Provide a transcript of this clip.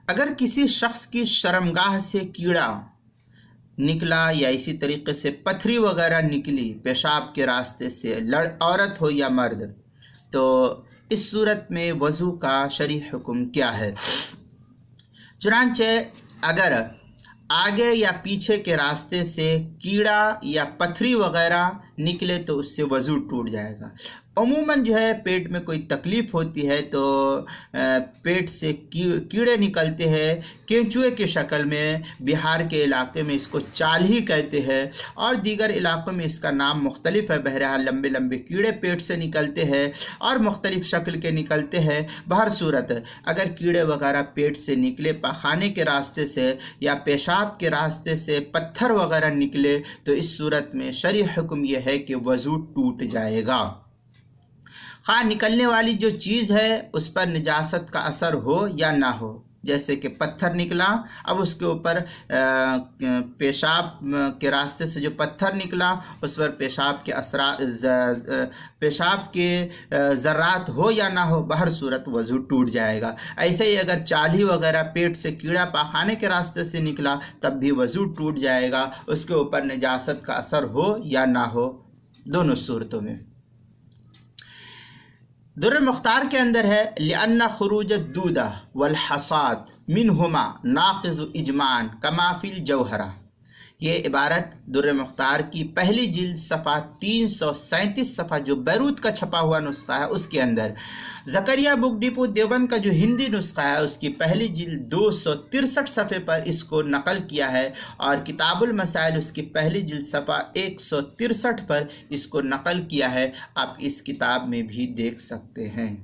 اگر کسی شخص کی شرمگاہ سے کیڑا نکلا یا اسی طریقے سے پتھری وغیرہ نکلی پیشاب کے راستے سے، عورت ہو یا مرد، تو اس صورت میں وضو کا شرعی حکم کیا ہے؟ چنانچہ اگر آگے یا پیچھے کے راستے سے کیڑا یا پتھری وغیرہ نکلے تو اس سے وضو ٹوٹ جائے گا۔ عموماً جو ہے پیٹ میں کوئی تکلیف ہوتی ہے تو پیٹ سے کیڑے نکلتے ہیں، کینچوے کی شکل میں۔ بہار کے علاقے میں اس کو چال ہی کہتے ہیں، اور دیگر علاقوں میں اس کا نام مختلف ہے۔ بہرحال لمبے لمبے کیڑے پیٹ سے نکلتے ہیں اور مختلف شکل کے نکلتے ہیں۔ بہر صورت اگر کیڑے وغیرہ پیٹ سے نکلے، پاخانے کے راستے سے یا پیشاب کے راستے سے پتھر وغیرہ نکلے، تو اس صورت میں شرعی حکم یہ ہے کہ وضو ٹوٹ جائے گا۔ خواہ نکلنے والی جو چیز ہے اس پر نجاست کا اثر ہو یا نہ ہو، جیسے کہ پتھر نکلا، اب اس کے اوپر پیشاب کے راستے سے جو پتھر نکلا اس پر پیشاب کے ذرات ہو یا نہ ہو، بہر صورت وضو ٹوٹ جائے گا۔ ایسے ہی اگر چالی وغیرہ پیٹ سے کیڑا پاخانے کے راستے سے نکلا تب بھی وضو ٹوٹ جائے گا، اس کے اوپر نجاست کا اثر ہو یا نہ ہو، دونوں صورتوں میں۔ در مختار کے اندر ہے لأن خروج الدودہ والحصاد منہما ناقض اجماعاً کما فی الجوہرہ۔ یہ عبارت در مختار کی پہلی جلد صفحہ 337 صفحہ جو بیروت کا چھپا ہوا نسخہ ہے اس کے اندر، زکریا بک ڈپو دیوبند کا جو ہندی نسخہ ہے اس کی پہلی جلد 263 صفحے پر اس کو نقل کیا ہے، اور کتاب المسائل اس کی پہلی جلد صفحہ 163 پر اس کو نقل کیا ہے۔ آپ اس کتاب میں بھی دیکھ سکتے ہیں۔